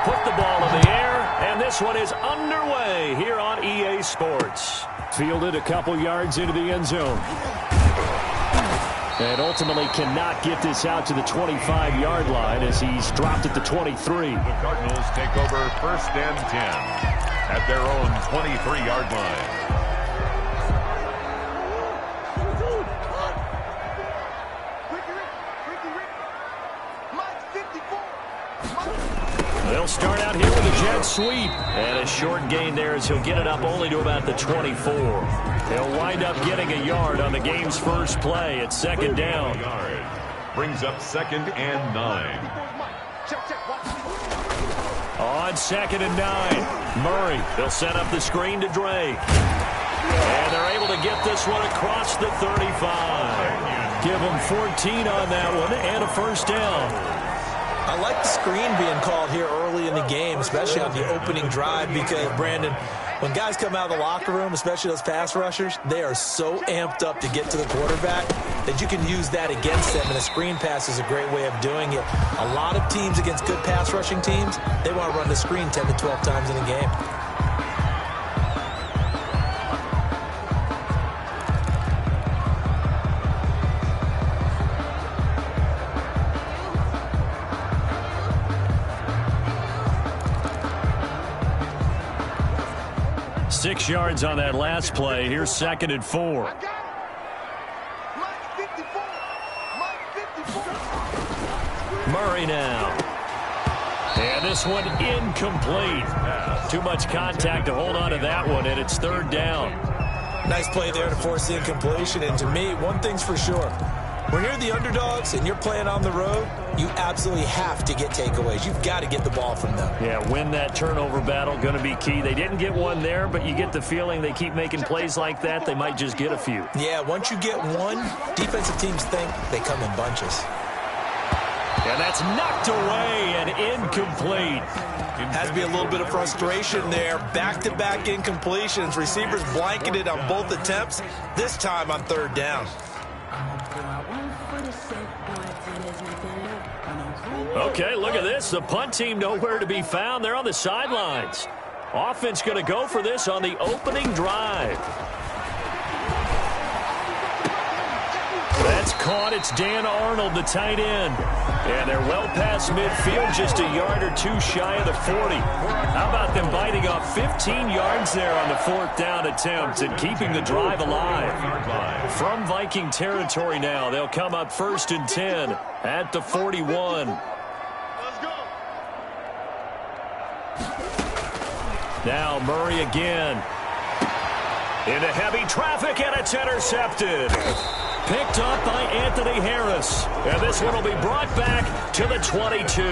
put the ball in the air, and this one is underway here on EA Sports. Fielded a couple yards into the end zone. And ultimately cannot get this out to the 25-yard line as he's dropped at the 23. The Cardinals take over 1st and 10 at their own 23-yard line. They'll start out here with a jet sweep. And a short gain there as he'll get it up only to about the 24. He'll wind up getting a yard on the game's first play at 2nd down. Brings up 2nd and 9. On 2nd and 9, Murray. They'll set up the screen to Drake. And they're able to get this one across the 35. Give them 14 on that one and a 1st down. I like the screen being called here early in the game, especially on the opening drive, because, Brandon, when guys come out of the locker room, especially those pass rushers, they are so amped up to get to the quarterback that you can use that against them, and a screen pass is a great way of doing it. A lot of teams against good pass rushing teams, they want to run the screen 10 to 12 times in a game. 6 yards on that last play. Here's 2nd and 4. Murray now. And this one incomplete. Too much contact to hold on to that one, and it's 3rd down. Nice play there to force the incompletion. And to me, one thing's for sure. When you're the underdogs and you're playing on the road, you absolutely have to get takeaways. You've got to get the ball from them. Yeah, win that turnover battle, going to be key. They didn't get one there, but you get the feeling they keep making plays like that, they might just get a few. Yeah, once you get one, defensive teams think they come in bunches. And that's knocked away and incomplete. Has to be a little bit of frustration there. Back-to-back incompletions. Receivers blanketed on both attempts, this time on 3rd down. Okay, look at this. The punt team nowhere to be found. They're on the sidelines. Offense going to go for this on the opening drive. That's caught. It's Dan Arnold, the tight end. And they're well past midfield, just a yard or two shy of the 40. How about them biting off 15 yards there on the 4th down attempt and keeping the drive alive? From Viking territory now, they'll come up 1st and 10 at the 41. Now Murray again. Into heavy traffic, and it's intercepted. Picked up by Anthony Harris. And this one will be brought back to the 22.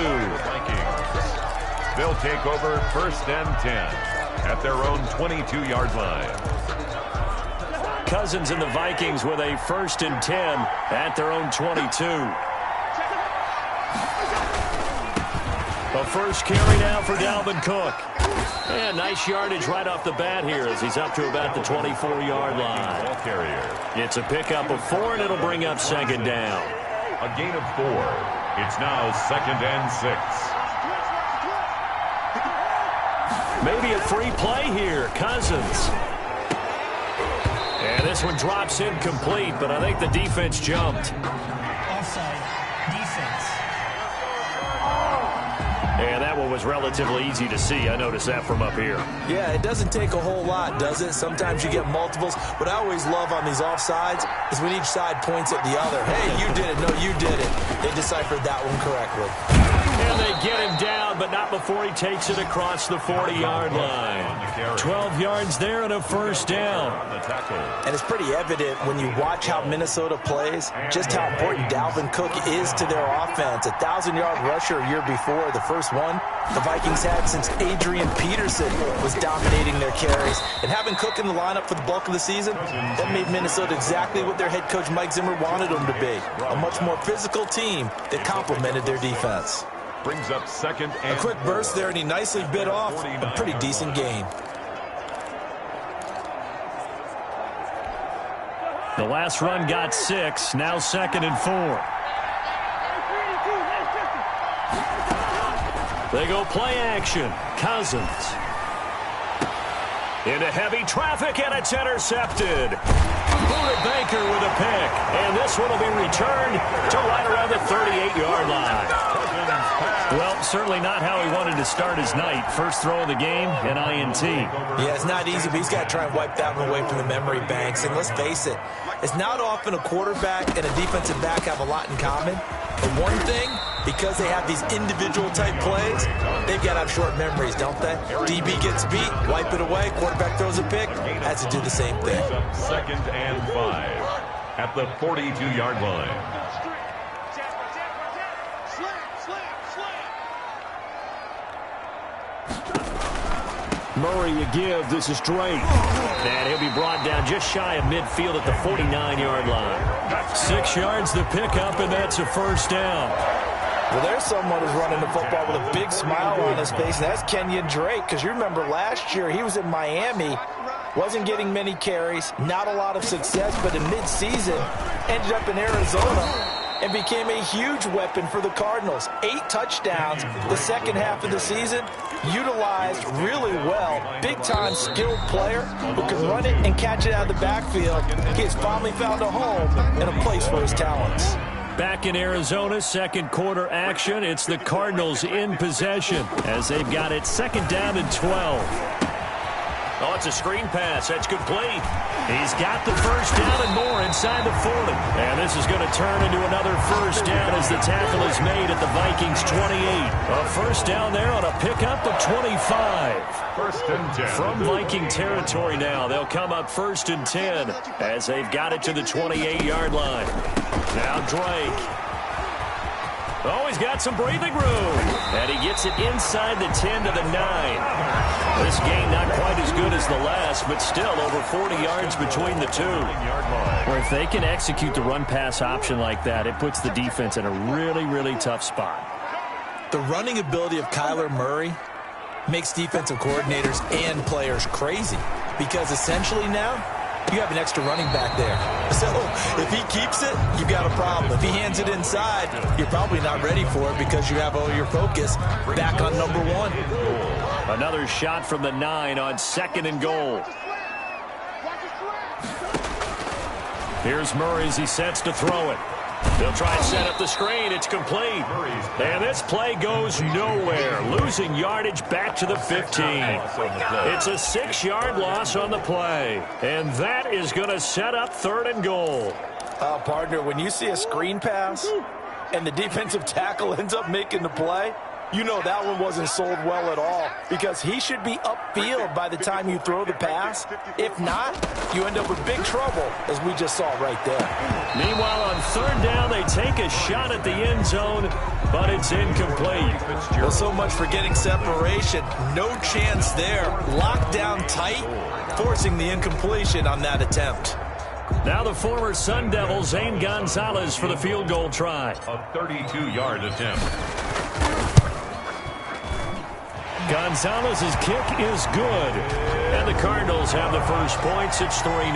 They'll take over 1st and 10 at their own 22-yard line. Cousins and the Vikings with a 1st and 10 at their own 22. The first carry now for Dalvin Cook. And nice yardage right off the bat here as he's up to about the 24-yard line. Ball carrier. It's a pickup of 4, and it'll bring up 2nd down. A gain of 4. It's now 2nd and 6. Maybe a free play here. Cousins. And this one drops incomplete, but I think the defense jumped. Offside. Defense. And that one was relatively easy to see. I noticed that from up here. Yeah, it doesn't take a whole lot, does it? Sometimes you get multiples. What I always love on these offsides is when each side points at the other. Hey, you did it. No, you did it. They deciphered that one correctly. And they get him down, but not before he takes it across the 40-yard line. 12 yards there and a 1st down. And it's pretty evident when you watch how Minnesota plays, just how important Dalvin Cook is to their offense. A 1,000-yard rusher a year before, the first one the Vikings had since Adrian Peterson was dominating their carries. And having Cook in the lineup for the bulk of the season, that made Minnesota exactly what their head coach Mike Zimmer wanted them to be. A much more physical team that complemented their defense. Brings up 2nd and a quick burst there, and he nicely bit off a pretty decent gain. The last run got 6, now 2nd and 4. They go play action. Cousins. Into heavy traffic, and it's intercepted. Buda Baker with a pick. And this one will be returned to right around the 38-yard line. Well, certainly not how he wanted to start his night. First throw of the game, an INT. Yeah, it's not easy, but he's got to try and wipe that one away from the memory banks. And let's face it, it's not often a quarterback and a defensive back have a lot in common. But one thing, because they have these individual type plays, they've got to have short memories, don't they? DB gets beat, wipe it away, quarterback throws a pick, has to do the same thing. 2nd and 5 at the 42-yard line. Murray to give. This is Drake. And he'll be brought down just shy of midfield at the 49-yard line. 6 yards to pick up, and that's a first down. Well, there's someone who's running the football with a big smile on his face, and that's Kenyon Drake, because you remember last year he was in Miami, wasn't getting many carries, not a lot of success, but in midseason ended up in Arizona and became a huge weapon for the Cardinals. 8 touchdowns the second half of the season, utilized really well. Big-time skilled player who can run it and catch it out of the backfield. He has finally found a home and a place for his talents. Back in Arizona, second quarter action. It's the Cardinals in possession as they've got it 2nd down and 12. Oh, it's a screen pass. That's complete. He's got the first down and more inside the 40. And this is going to turn into another first down as the tackle is made at the Vikings 28. A first down there on a pickup of 25. 1st and 10. From Viking territory now, they'll come up 1st and 10 as they've got it to the 28-yard line. Now Drake. Oh, he's got some breathing room. And he gets it inside the 10 to the 9. This game not quite as good as the last, but still over 40 yards between the two. Or if they can execute the run-pass option like that, it puts the defense in a really, really tough spot. The running ability of Kyler Murray makes defensive coordinators and players crazy, because essentially now you have an extra running back there. So if he keeps it, you've got a problem. If he hands it inside, you're probably not ready for it because you have all your focus back on number 1. Another shot from the 9 on 2nd and goal. Here's Murray as he sets to throw it. They'll try and set up the screen. It's complete. And this play goes nowhere. Losing yardage back to the 15. It's a 6-yard loss on the play. And that is going to set up 3rd and goal. Partner, when you see a screen pass and the defensive tackle ends up making the play, you know that one wasn't sold well at all, because he should be upfield by the time you throw the pass. If not, you end up with big trouble, as we just saw right there. Meanwhile, on 3rd down, they take a shot at the end zone, but it's incomplete. Well, so much for getting separation. No chance there. Locked down tight, forcing the incompletion on that attempt. Now the former Sun Devil, Zane Gonzalez, for the field goal try. A 32-yard attempt. Gonzalez's kick is good. And the Cardinals have the first points. It's 3-0.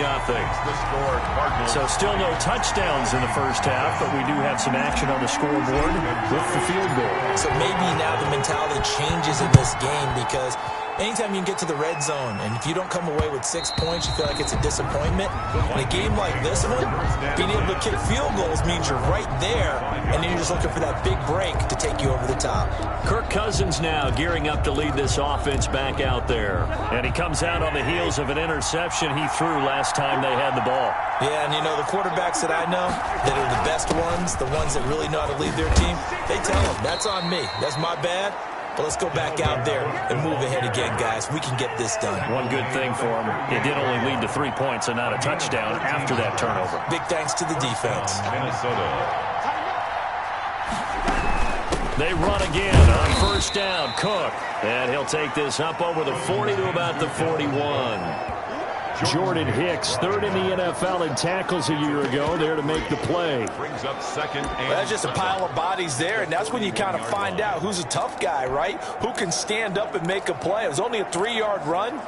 So still no touchdowns in the first half, but we do have some action on the scoreboard with the field goal. So maybe now the mentality changes in this game, because anytime you can get to the red zone, and if you don't come away with 6 points, you feel like it's a disappointment. In a game like this one, being able to kick field goals means you're right there, and then you're just looking for that big break to take you over the top. Kirk Cousins now gearing up to lead this offense back out there. And he comes out on the heels of an interception he threw last time they had the ball. Yeah, and you know, the quarterbacks that I know that are the best ones, the ones that really know how to lead their team, they tell them, that's on me. That's my bad. But let's go back out there and move ahead again, guys. We can get this done. One good thing for him, it did only lead to 3 points and not a touchdown after that turnover. Big thanks to the defense. Minnesota. They run again on 1st down. Cook. And he'll take this up over the 40 to about the 41. Jordan Hicks, 3rd in the NFL in tackles a year ago, there to make the play. Brings up 2nd and well, that's just a pile of bodies there, and that's when you kind of find out who's a tough guy, right? Who can stand up and make a play. It was only a 3-yard run,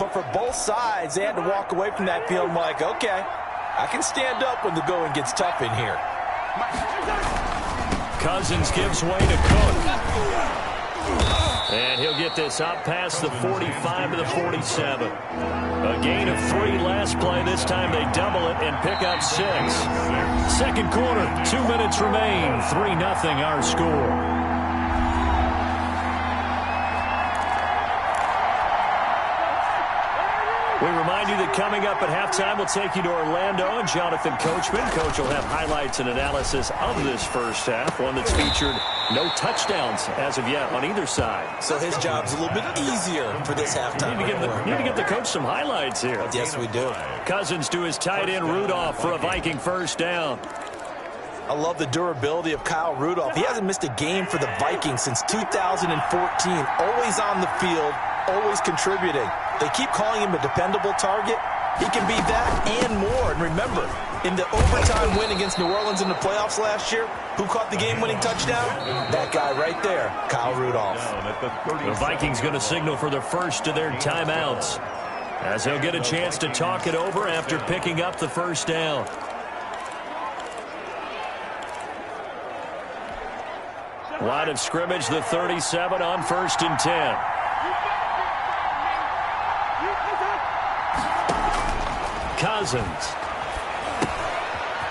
but for both sides, they had to walk away from that field like, okay, I can stand up when the going gets tough in here. Cousins gives way to Cook. And he'll get this up past the 45 to the 47. A gain of 3 last play. This time they double it and pick up 6. Second quarter, 2 minutes remain. 3-0 our score. We remind you that coming up at halftime, we'll take you to Orlando and Jonathan Coachman. Coach will have highlights and analysis of this first half, one that's featured no touchdowns as of yet on either side. So his job's a little bit easier for this halftime. Need to give the coach some highlights here. Yes, we do. Cousins to his tight end Rudolph for a Viking first down. I love the durability of Kyle Rudolph. He hasn't missed a game for the Vikings since 2014. Always on the field, always contributing. They keep calling him a dependable target. He can be that and more. And remember, in the overtime win against New Orleans in the playoffs last year, who caught the game-winning touchdown? That guy right there, Kyle Rudolph. The Vikings going to signal for the first of their timeouts, as he'll get a chance to talk it over after picking up the first down. Line of scrimmage, the 37 on 1st and 10. Cousins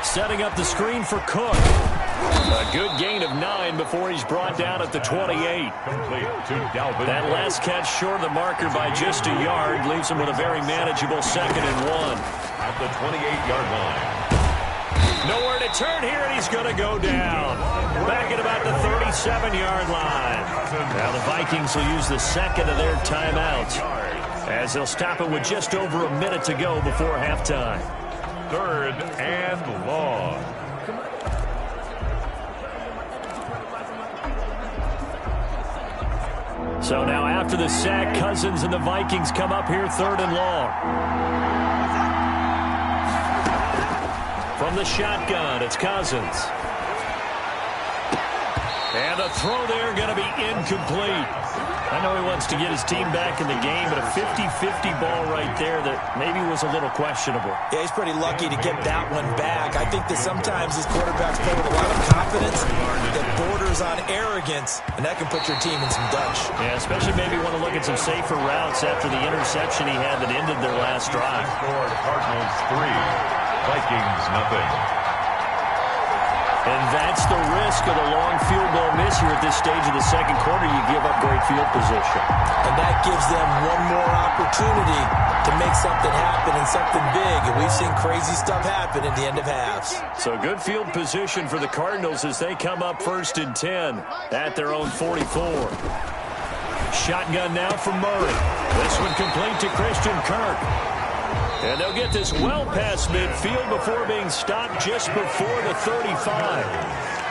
setting up the screen for Cook. A good gain of 9 before he's brought down at the 28. That last catch short of the marker by just a yard leaves him with a very manageable 2nd and 1. At the 28-yard line. Nowhere to turn here, and he's going to go down. Back at about the 37-yard line. Now the Vikings will use the second of their timeouts, as they'll stop it with just over a minute to go before halftime. 3rd and long. So now after the sack, Cousins and the Vikings come up here 3rd and long. From the shotgun, it's Cousins. And the throw there going to be incomplete. I know he wants to get his team back in the game, but a 50-50 ball right there that maybe was a little questionable. Yeah, he's pretty lucky to get that one back. I think that sometimes these quarterbacks play with a lot of confidence that borders on arrogance, and that can put your team in some Dutch. Yeah, especially maybe want to look at some safer routes after the interception he had that ended their last drive. Cardinals 3, Vikings nothing. And that's the risk of the long field goal miss here at this stage of the second quarter. You give up great field position. And that gives them one more opportunity to make something happen and something big. And we've seen crazy stuff happen at the end of halves. So good field position for the Cardinals as they come up 1st and 10 at their own 44. Shotgun now for Murray. This one complete to Christian Kirk. And they'll get this well past midfield before being stopped just before the 35.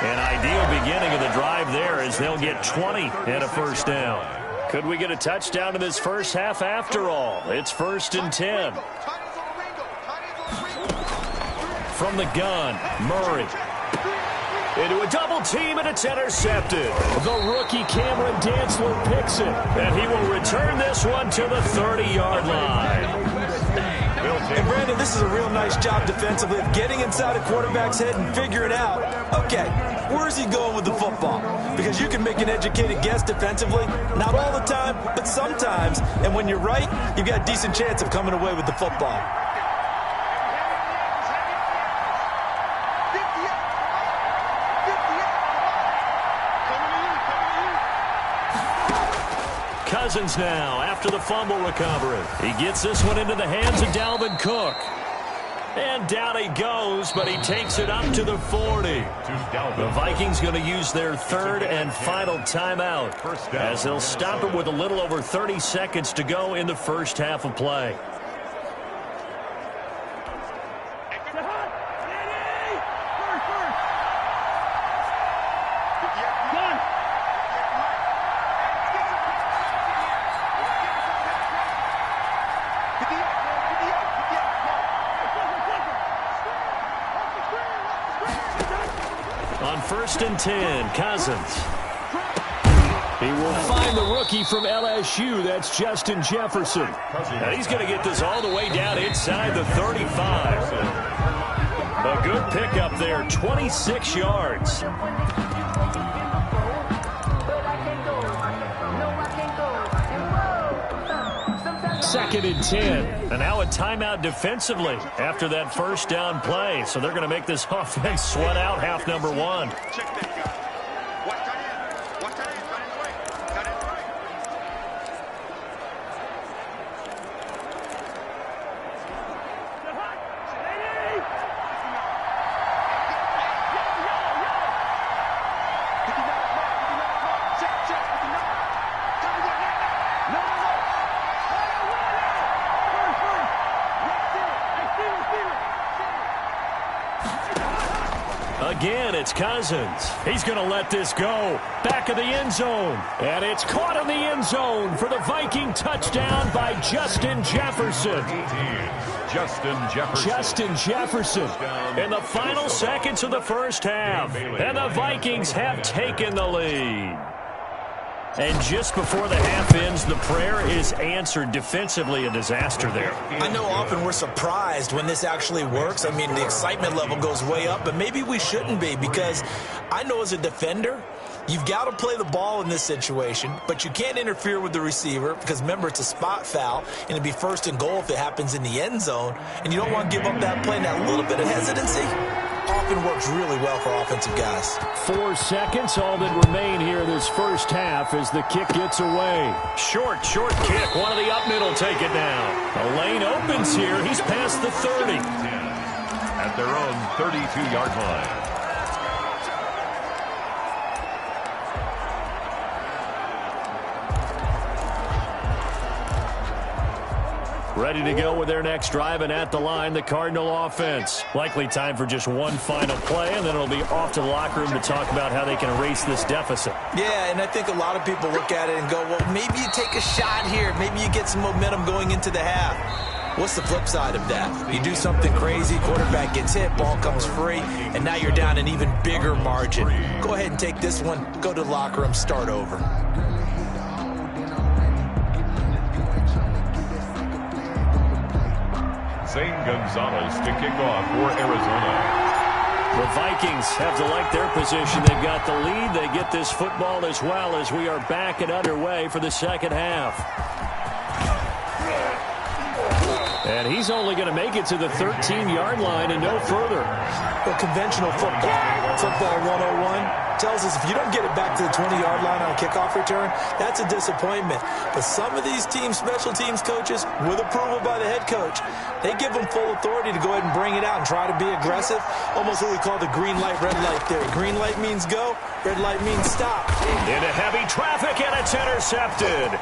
An ideal beginning of the drive there as they'll get 20 and a first down. Could we get a touchdown in this first half after all? It's 1st and 10. From the gun, Murray. Into a double team, and it's intercepted. The rookie Cameron Dantzler picks it, and he will return this one to the 30-yard line. And Brandon, this is a real nice job defensively of getting inside a quarterback's head and figuring out, okay, where's he going with the football? Because you can make an educated guess defensively, not all the time, but sometimes. And when you're right, you've got a decent chance of coming away with the football. Cousins now after the fumble recovery. He gets this one into the hands of Dalvin Cook. And down he goes, but he takes it up to the 40. The Vikings going to use their 3rd and final timeout as they'll stop it with a little over 30 seconds to go in the first half of play. On 1st and 10, Cousins. He will find the rookie from LSU. That's Justin Jefferson. And he's going to get this all the way down inside the 35. A good pickup there, 26 yards. 2nd and 10. And now a timeout defensively after that first down play. So they're going to make this offense sweat out half number one. Again, it's Cousins. He's going to let this go. Back of the end zone. And it's caught in the end zone for the Viking touchdown by Justin Jefferson. Justin Jefferson in the final seconds of the first half. And the Vikings have taken the lead. And just before the half ends, the prayer is answered. Defensively, a disaster there. I know often we're surprised when this actually works. I mean, the excitement level goes way up, but maybe we shouldn't be, because I know as a defender, you've got to play the ball in this situation, but you can't interfere with the receiver because, remember, it's a spot foul, and it'd be 1st and goal if it happens in the end zone, and you don't want to give up that play. And that little bit of hesitancy often works really well for offensive guys. 4 seconds, all that remain here this first half as the kick gets away. Short kick. One of the up middle take it down. The lane opens here. He's past the 30. At their own 32-yard line. Ready to go with their next drive, and at the line, the Cardinal offense. Likely time for just one final play, and then it'll be off to the locker room to talk about how they can erase this deficit. Yeah, and I think a lot of people look at it and go, well, maybe you take a shot here. Maybe you get some momentum going into the half. What's the flip side of that? You do something crazy, quarterback gets hit, ball comes free, and now you're down an even bigger margin. Go ahead and take this one, go to the locker room, start over. Zane Gonzalez to kick off for Arizona. The Vikings have to like their position. They've got the lead. They get this football as well as we are back and underway for the second half. And he's only going to make it to the 13-yard line and no further. Well, conventional football 101 tells us if you don't get it back to the 20-yard line on a kickoff return, that's a disappointment. But some of these teams, special teams coaches, with approval by the head coach, they give them full authority to go ahead and bring it out and try to be aggressive. Almost what we call the green light, red light theory. Green light means go, red light means stop. Into heavy traffic, and it's intercepted.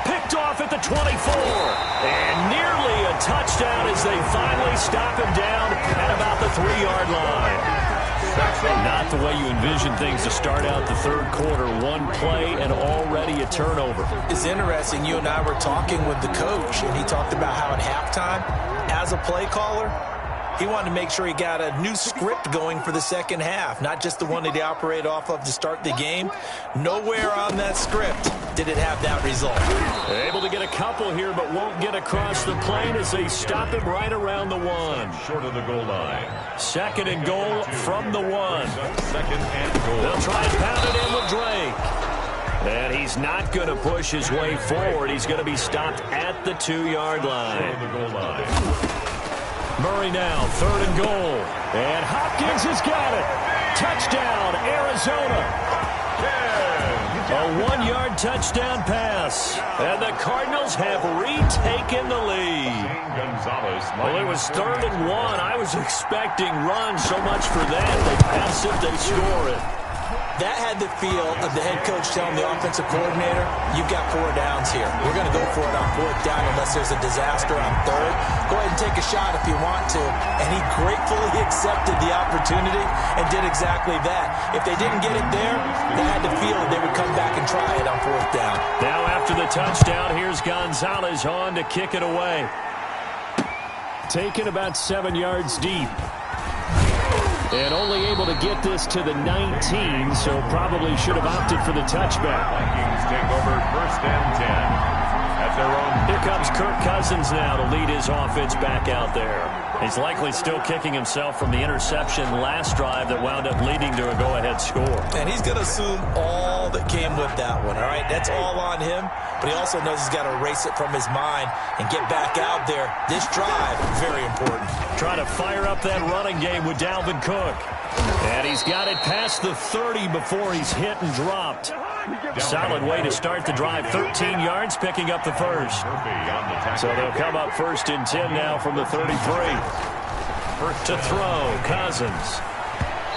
Picked off at the 24. And nearly a touchdown as they finally stop him down at about the 3-yard line. Not the way you envision things to start out the third quarter. One play and already a turnover. It's interesting. You and I were talking with the coach, and he talked about how at halftime, as a play caller, he wanted to make sure he got a new script going for the second half, not just the one that he operated off of to start the game. Nowhere on that script did it have that result. Able to get a couple here, but won't get across the plane as they stop him right around the 1. Short of the goal line. 2nd and goal from the 1. 2nd and goal. They'll try and pound it in with Drake. And he's not going to push his way forward. He's going to be stopped at the 2-yard line. Short of the goal line. Murray now, 3rd and goal. And Hopkins has got it. Touchdown, Arizona. A 1-yard touchdown pass. And the Cardinals have retaken the lead. Well, it was 3rd and 1. I was expecting runs, so much for that. They pass it, they score it. That had the feel of the head coach telling the offensive coordinator, you've got 4 downs here. We're going to go for it on 4th down unless there's a disaster on 3rd. Go ahead and take a shot if you want to. And he gratefully accepted the opportunity and did exactly that. If they didn't get it there, they had the feel that they would come back and try it on 4th down. Now after the touchdown, here's Gonzalez on to kick it away. Taken about 7 yards deep. And only able to get this to the 19, so probably should have opted for the touchback. Vikings take over 1st and 10 at at their own. Here comes Kirk Cousins now to lead his offense back out there. He's likely still kicking himself from the interception last drive that wound up leading to a go-ahead score. And he's going to assume all that came with that one, all right? That's all on him, but he also knows he's got to erase it from his mind and get back out there. This drive, very important. Trying to fire up that running game with Dalvin Cook. And he's got it past the 30 before he's hit and dropped. Solid way to start the drive. 13 yards, picking up the first. So they'll come up 1st and 10 now from the 33. To throw, Cousins.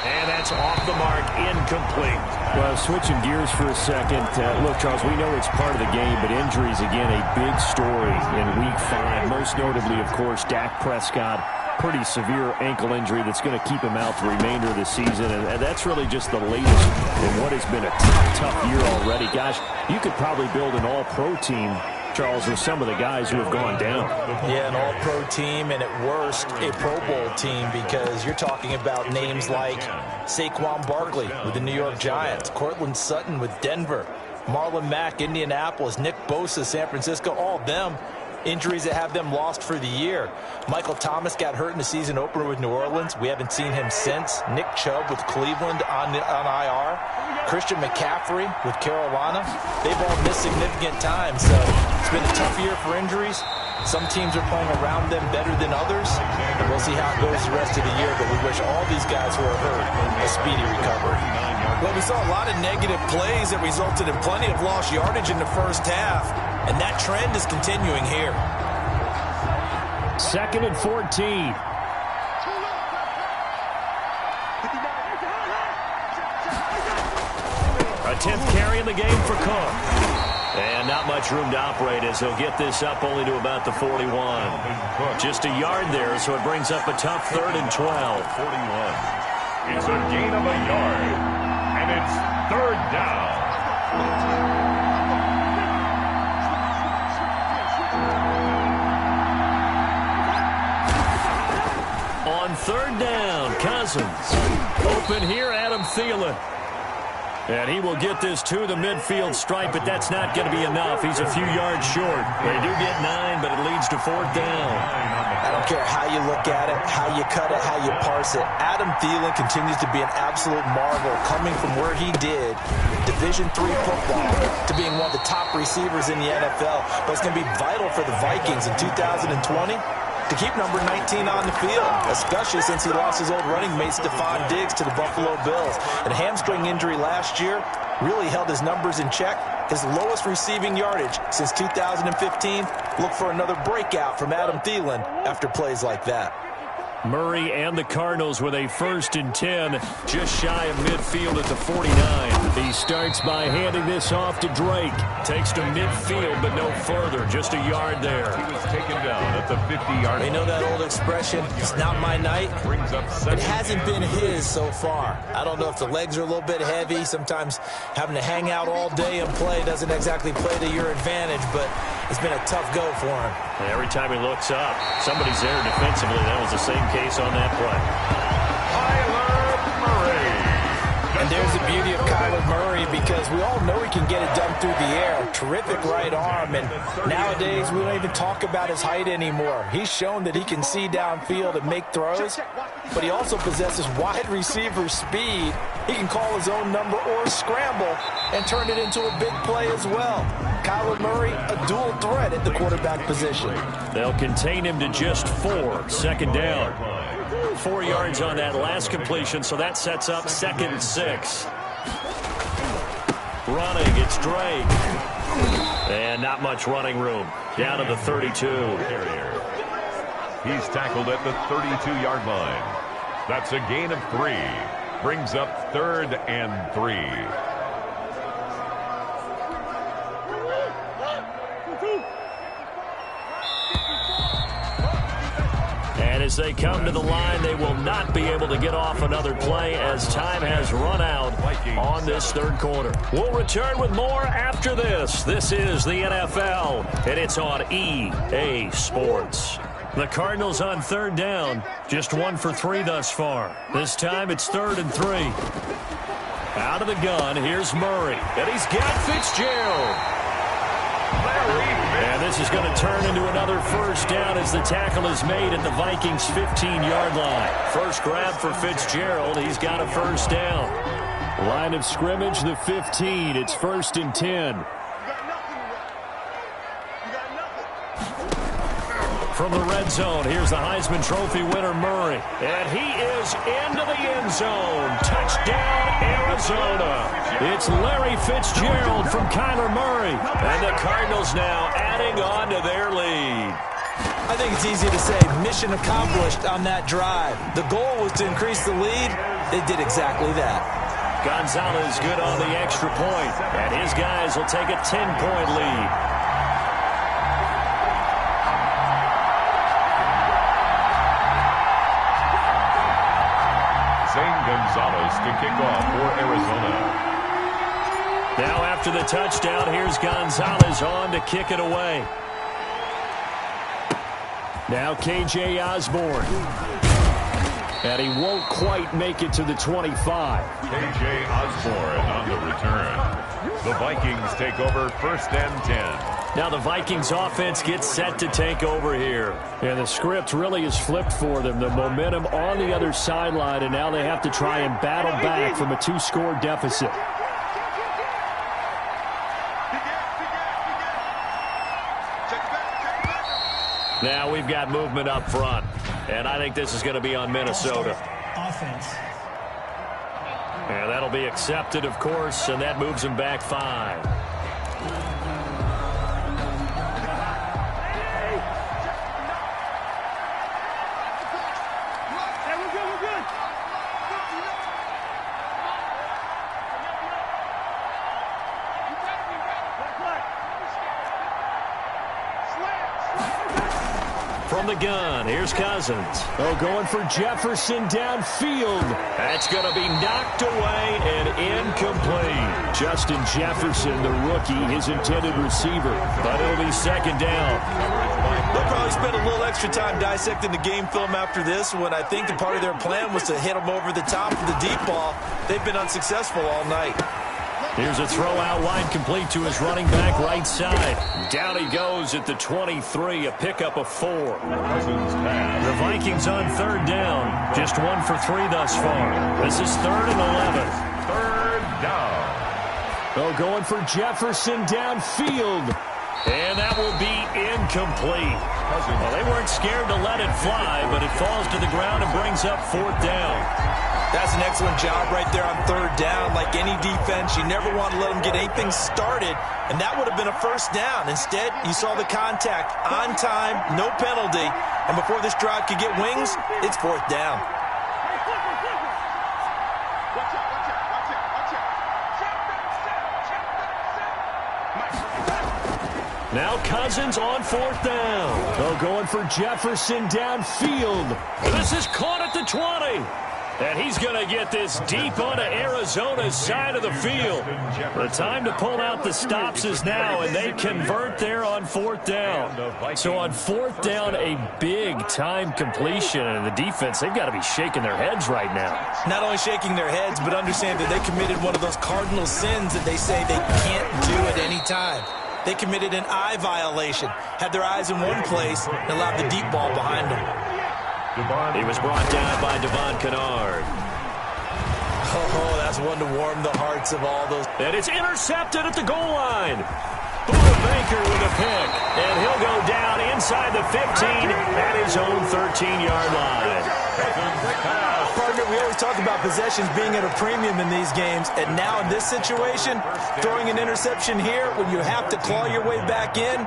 And that's off the mark, incomplete. Well, switching gears for a second. Look, Charles, we know it's part of the game, but injuries, again, a big story in Week 5. Most notably, of course, Dak Prescott. Pretty severe ankle injury that's going to keep him out the remainder of the season. And that's really just the latest in what has been a tough year already. Gosh, you could probably build an all-pro team, Charles, with some of the guys who have gone down. Yeah, an all-pro team, and at worst, a Pro Bowl team, because you're talking about names like Saquon Barkley with the New York Giants, Cortland Sutton with Denver, Marlon Mack, Indianapolis, Nick Bosa, San Francisco, all of them. Injuries that have them lost for the year. Michael Thomas got hurt in the season opener with New Orleans. We haven't seen him since. Nick Chubb with Cleveland on IR. Christian McCaffrey with Carolina. They've all missed significant time, so it's been a tough year for injuries. Some teams are playing around them better than others, and we'll see how it goes the rest of the year, but we wish all these guys who are hurt a speedy recovery. Well, we saw a lot of negative plays that resulted in plenty of lost yardage in the first half, and that trend is continuing here. 2nd and 14. A 10th carry in the game for Cook. And not much room to operate as he'll get this up only to about the 41. Just a yard there, so it brings up a tough 3rd and 12. 41. It's a gain of a yard, and it's 3rd down. On 3rd down, Cousins. Open here, Adam Thielen. And he will get this to the midfield stripe, but that's not going to be enough. He's a few yards short. They do get 9, but it leads to 4th down. I don't care how you look at it, how you cut it, how you parse it. Adam Thielen continues to be an absolute marvel, coming from where he did, Division III football, to being one of the top receivers in the NFL. But it's going to be vital for the Vikings in 2020 to keep number 19 on the field, especially since he lost his old running mate Stephon Diggs to the Buffalo Bills. And a hamstring injury last year really held his numbers in check. His lowest receiving yardage since 2015. Look for another breakout from Adam Thielen after plays like that. Murray and the Cardinals with a 1st and 10, just shy of midfield at the 49. He starts by handing this off to Drake. Takes to midfield, but no further. Just a yard there. He was taken down at the 50-yard line. You know that old expression, it's not my night? It hasn't been his so far. I don't know if the legs are a little bit heavy. Sometimes having to hang out all day and play doesn't exactly play to your advantage, but it's been a tough go for him. And every time he looks up, somebody's there defensively. That was the same case on that play. Kyler Murray. And there's the beauty of Kyler Murray, because we all know he can get it done through the air. Terrific right arm, and nowadays we don't even talk about his height anymore. He's shown that he can see downfield and make throws, but he also possesses wide receiver speed. He can call his own number or scramble and turn it into a big play as well. Kyler Murray, a dual threat at the quarterback position. They'll contain him to just 4. 2nd down. 4 yards on that last completion, so that sets up 2nd and 6. Running, it's Drake. And not much running room. Down to the 32. He's tackled at the 32-yard line. That's a gain of 3. Brings up 3rd and 3. And as they come to the line, they will not be able to get off another play as time has run out on this 3rd quarter. We'll return with more after this. This is the NFL, and it's on EA Sports. The Cardinals on 3rd down, just 1 for 3 thus far. This time it's 3rd and 3. Out of the gun, here's Murray, and he's got Fitzgerald. And this is going to turn into another first down as the tackle is made at the Vikings' 15-yard line. First grab for Fitzgerald. He's got a first down. Line of scrimmage, the 15. It's 1st and 10. From the red zone, here's the Heisman Trophy winner, Murray. And he is into the end zone. Touchdown, Arizona. It's Larry Fitzgerald from Kyler Murray. And the Cardinals now adding on to their lead. I think it's easy to say mission accomplished on that drive. The goal was to increase the lead. They did exactly that. Gonzalez good on the extra point. And his guys will take a 10-point lead. Gonzalez to kick off for Arizona. Now after the touchdown, here's Gonzalez on to kick it away. Now K.J. Osborne. And he won't quite make it to the 25. K.J. Osborne on the return. The Vikings take over 1st and 10. Now the Vikings offense gets set to take over here. And the script really is flipped for them. The momentum on the other sideline, and now they have to try and battle back from a 2-score deficit. Now we've got movement up front. And I think this is going to be on Minnesota. Offense. And that'll be accepted, of course, and that moves them back 5. From the gun, here's Cousins. Oh, going for Jefferson downfield. That's going to be knocked away and incomplete. Justin Jefferson, the rookie, his intended receiver. But it'll be 2nd down. They'll probably spend a little extra time dissecting the game film after this when I think the part of their plan was to hit them over the top of the deep ball. They've been unsuccessful all night. Here's a throw out wide complete to his running back right side. Down he goes at the 23, a pickup of 4. The Vikings on 3rd down. Just 1 for 3 thus far. This is 3rd and 11. 3rd down. Oh, going for Jefferson downfield. And that will be incomplete. Well, they weren't scared to let it fly, but it falls to the ground and brings up 4th down. That's an excellent job right there on 3rd down. Like any defense, you never want to let them get anything started, and that would have been a 1st down. Instead, you saw the contact on time, no penalty, and before this drive could get wings, it's 4th down. Now Cousins on 4th down. Oh, going for Jefferson downfield. This is caught at the 20. And he's going to get this deep onto Arizona's side of the field. The time to pull out the stops is now, and they convert there on 4th down. So on 4th down, a big-time completion. And the defense, they've got to be shaking their heads right now. Not only shaking their heads, but understand that they committed one of those cardinal sins that they say they can't do at any time. They committed an eye violation, had their eyes in one place, and allowed the deep ball behind them. He was brought down by Devon Kennard. Oh, that's one to warm the hearts of all those. And it's intercepted at the goal line. Buda Baker with a pick. And he'll go down inside the 15 at his own 13-yard line. Partner, we always talk about possessions being at a premium in these games. And now in this situation, throwing an interception here when you have to claw your way back in,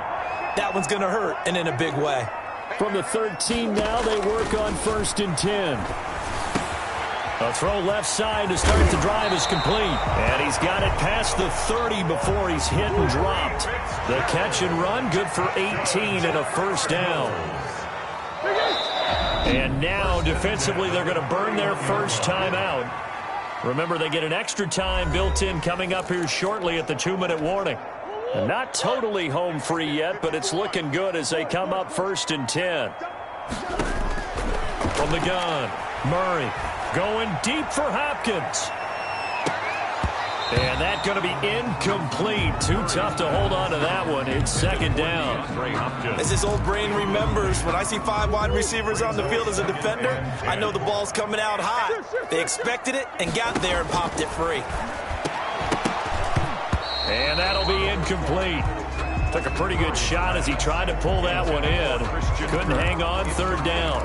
that one's going to hurt, and in a big way. From the 13 now, they work on 1st and 10. A throw left side to start the drive is complete. And he's got it past the 30 before he's hit and dropped. The catch and run, good for 18 and a 1st down. And now, defensively, they're going to burn their first time out. Remember, they get an extra time built in coming up here shortly at the 2-minute warning. Not totally home free yet, but it's looking good as they come up 1st and 10. From the gun, Murray going deep for Hopkins. And that's going to be incomplete. Too tough to hold on to that one. It's second down. As his old brain remembers, when I see 5 wide receivers on the field as a defender, I know the ball's coming out hot. They expected it and got there and popped it free. And that'll be incomplete. Took a pretty good shot as he tried to pull that one in. Couldn't hang on, third down.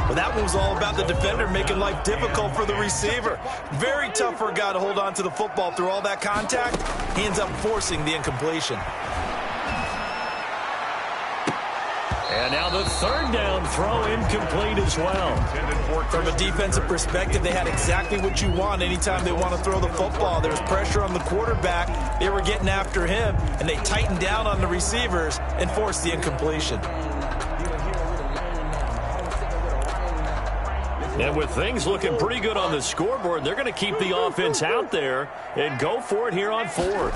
Well, that one was all about the defender making life difficult for the receiver. Very tough for a guy to hold on to the football through all that contact. He ends up forcing the incompletion. And now the third down throw incomplete as well. From a defensive perspective, they had exactly what you want anytime they want to throw the football. There was pressure on the quarterback. They were getting after him, and they tightened down on the receivers and forced the incompletion. And with things looking pretty good on the scoreboard, they're going to keep the offense out there and go for it here on fourth.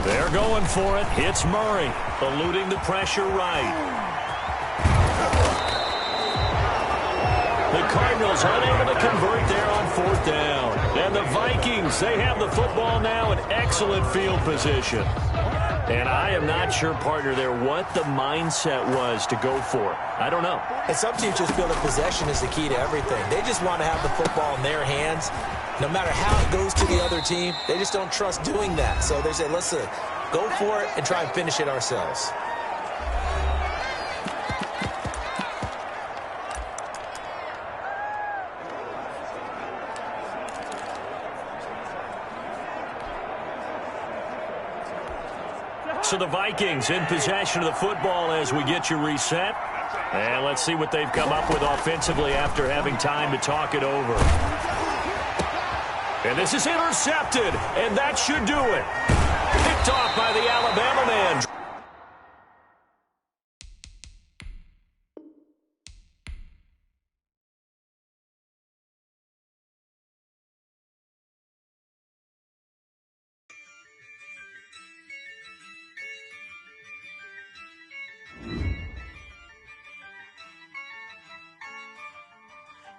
They're going for it. Hits Murray, eluding the pressure right. The Cardinals unable to convert there on fourth down. And the Vikings, they have the football now in excellent field position. And I am not sure, partner, there what the mindset was to go for it. I don't know. And some teams just feel that possession is the key to everything. They just want to have the football in their hands. No matter how it goes to the other team, they just don't trust doing that. So they say, listen, go for it and try and finish it ourselves. So the Vikings in possession of the football as we get you reset. And let's see what they've come up with offensively after having time to talk it over. And this is intercepted, and that should do it. Picked off by the Alabama man.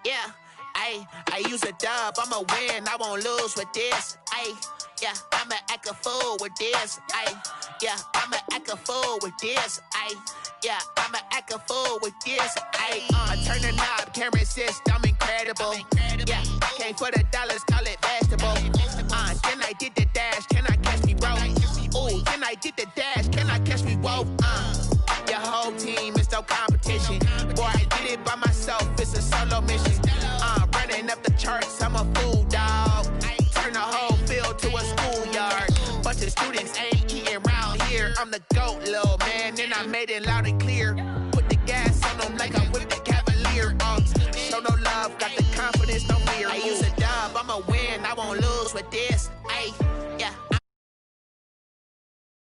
Yeah, I use a dub, I'ma win, I won't lose with this. Yeah, I'ma act a fool with this. Yeah, I'ma act a fool with this. Yeah, I'ma act a fool with this. I turn the knob, camera assist, I'm incredible. Yeah, came for the dollars, call it vegetable. Then I did the dash, can I catch me, bro? Ooh, then I did the dash, can I catch me, whoa? Your whole team is no competition. Boy, I did it by myself, it's a solo mission. Running up the charts, I'm a fool, dog. Turn the whole field to a schoolyard. Bunch of students ain't eating round here. I'm the GOAT, little man, and I made it loud and